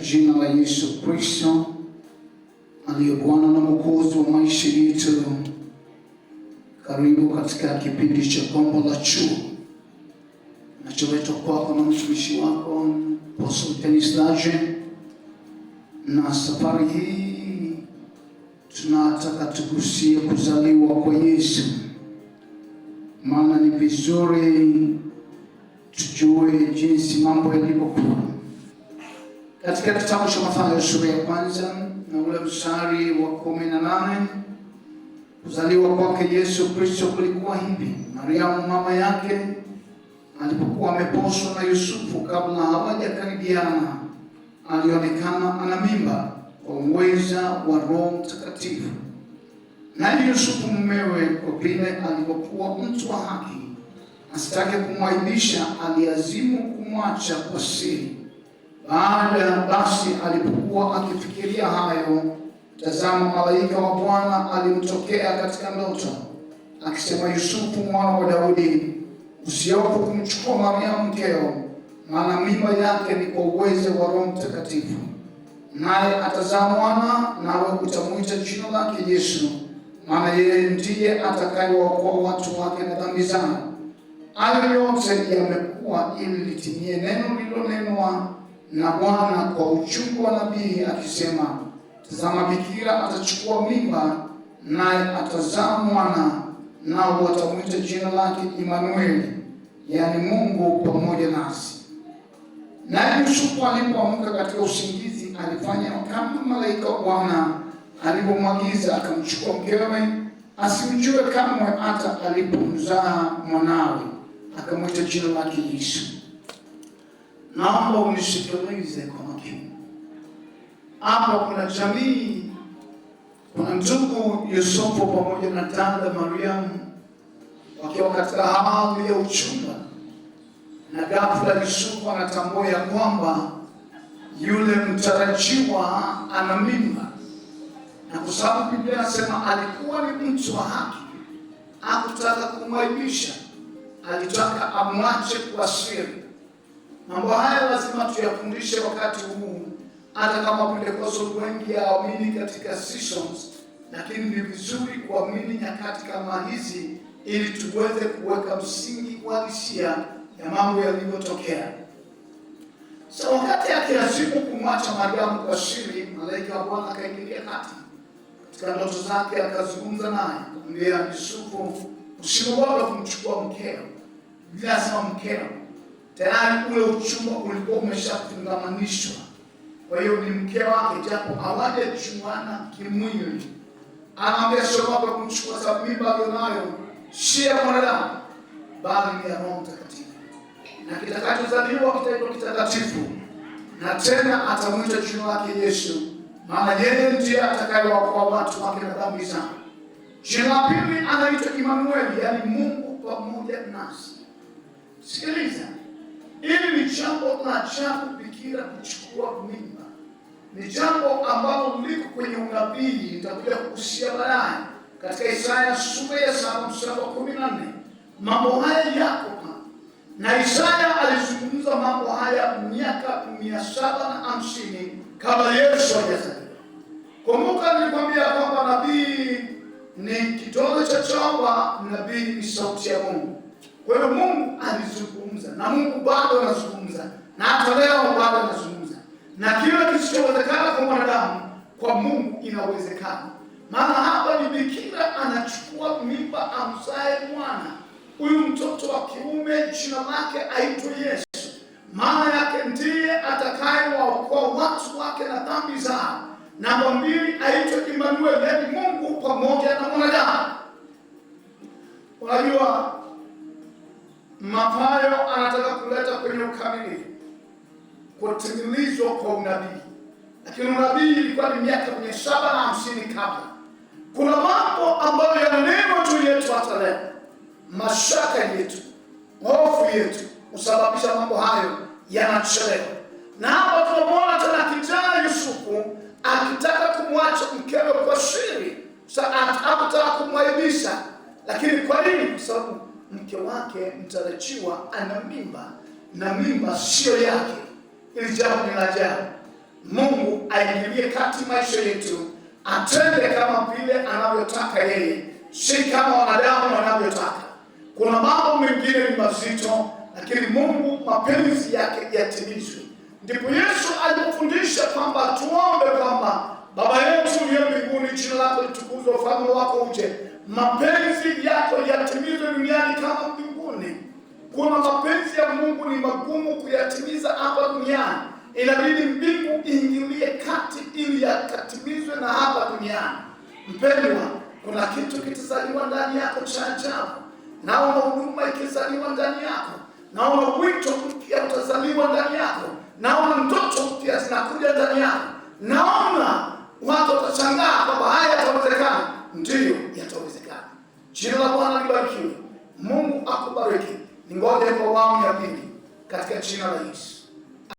jina la Yesu Kristo aliye Bwana na Mwokozi wa maisha yetu. Karibu katika kipindi cha Gombo la Chuo kinacholetwa kwako na mtumishi wako Apostle Dennis Laje. Na safari hii tunataka tugusie kuzaliwa kwa Yesu, maana ni vizuri tujue jinsi mambo yalivyokuwa. Katika kitabu cha Mathayo sura ya kwanza na ule mstari wa 18, kuzaliwa kwake Yesu Kristo kulikuwa hivi: Mariamu mama yake alipokuwa ameposwa na Yusufu, kabla hawajakaribiana, alionekana ana mimba kwa uweza wa Roho Mtakatifu. Naye Yusufu mumewe, kwa vile alivyokuwa mtu wa haki, asitake kumwaibisha, aliazimu kumwacha kwa siri. Basi alipokuwa akifikiria hayo, tazama, malaika wa Bwana alimtokea katika ndoto, akisema, Yusufu mwana wa Daudi, usiogope kumchukua Mariamu mkeo, maana mimba yake ni kwa uwezo wa Roho Mtakatifu. Naye atazaa mwana, nawe utamwita jina lake Yesu, maana yeye ndiye atakayewaokoa watu wake na dhambi zao. Hayo yote yamekuwa ili litimie neno lililonenwa na Bwana kwa uchungu wa nabii, akisema, tazama, bikira atachukua mimba, naye atazaa mwana, nao watamwita jina lake Imanueli, yaani Mungu pamoja nasi. Naye Yusufu alipoamka katika usingizi, alifanya kama malaika wa Bwana alipomwagiza, akamchukua mkewe, asimjue kamwe hata alipomzaa mwanawe, akamwita jina lake Yesu. Naomba unisikilize kwa makini. Hapa kuna jamii, kuna ndugu Yusufu pamoja na dada Mariamu wakiwa katika hali ya uchumba, na ghafla Yusufu anatambua ya kwamba yule mtarajiwa ana mimba, na kwa sababu Biblia inasema alikuwa ni mtu wa haki, hakutaka kumwaibisha, alitaka amwache kwa siri. Mambo haya lazima tuyafundishe wakati huu, hata kama Pentecostal wengi hawaamini katika seasons, lakini ni vizuri kuamini nyakati kama hizi ili tuweze kuweka msingi wa hisia ya mambo yalivyotokea. Wakati akiazimu kumwacha Mariamu kwa siri, malaika wa Bwana akaingilia kati katika ndoto zake, akazungumza naye, akamwambia Yusufu, usiogope kumchukua mkeo. Biblia inasema mkeo, tayari ule uchumba ulikuwa umeshafungamanishwa. Kwa hiyo ni mke wake, japo hawajajuana kimwili. Anaambia usiogope kumchukua, sababu mimba alionayo si ya mwanadamu, bali ni ya Roho Mtakatifu, na kitakachozaliwa kitaitwa kitakatifu, na tena atamwita jina lake Yesu, maana yeye ndiye atakayewaokoa watu wake na dhambi zao. Jina la pili anaitwa Imanueli, yaani Mungu pamoja nasi. Sikiliza, hili ni jambo la ajabu bikira kuchukua mimba. Ni jambo ambalo liko kwenye unabii, nitakuja kugusia baadaye katika Isaya sura ya 7 mstari wa 14. Mambo haya yako na Isaya alizungumza mambo haya miaka 750 kabla Yesu hajazaliwa. Kumbuka nilikwambia kwamba nabii ni kidole cha chomba, nabii ni sauti ya Mungu. Kwa hiyo Mungu alizungumza, na Mungu bado anazungumza, na hata leo bado anazungumza. Na kile kisichowezekana kwa mwanadamu, kwa Mungu inawezekana. Maana hapa ni bikira anachukua mimba, amzae mwana. Huyu mtoto wa kiume jina lake aitwe Yesu, maana yake ndiye atakayewaokoa watu wake na dhambi zao. Namba 2 aitwe Imanueli, yaani Mungu pamoja na mwanadamu. Unajua, Mathayo anataka kuleta kwenye ukamilifu kutimilizwa kwa unabii, lakini unabii ilikuwa ni miaka 750 kabla. Kuna mambo ambayo yananenwa juu yetu hata leo. Mashaka yetu, hofu yetu husababisha mambo hayo yanachelewa. Na hapa tunamwona tena kijana Yusufu akitaka kumwacha mkewe kwa siri, hakutaka kumwaibisha. Lakini kwa nini? Kwa sababu mke wake mtarajiwa ana mimba, na mimba sio yake. Ili jambo ni la ajabu. Mungu aingilie kati maisha yetu, atende kama vile anavyotaka yeye, si kama wanadamu wanavyotaka. Kuna mambo mengine ni mazito, lakini Mungu mapenzi yake yatimizwe. Ndipo Yesu alipofundisha kwamba tuombe kwamba Baba yetu uliye mbinguni, jina lako litukuzwe, ufalme wako uje, mapenzi yako yatimizwe duniani kama mbinguni. Kuna mapenzi ya Mungu ni magumu kuyatimiza hapa duniani. Inabidi mbingu iingilie kati ili yakatimizwe na hapa duniani. Mpendwa, kuna kitu kitazaliwa ndani yako cha ajabu. Naona huduma ikizaliwa ndani yako. Naona wito mpya utazaliwa ndani yako. Naona ndoto mpya zinakuja ndani yako. Naona watu watashangaa kwamba haya yatawezekana. Ndiyo, yatawezekana. Jina la Bwana libarikiwe. Mungu akubariki. Ningoje kwa awamu ya pili katika jina la Yesu.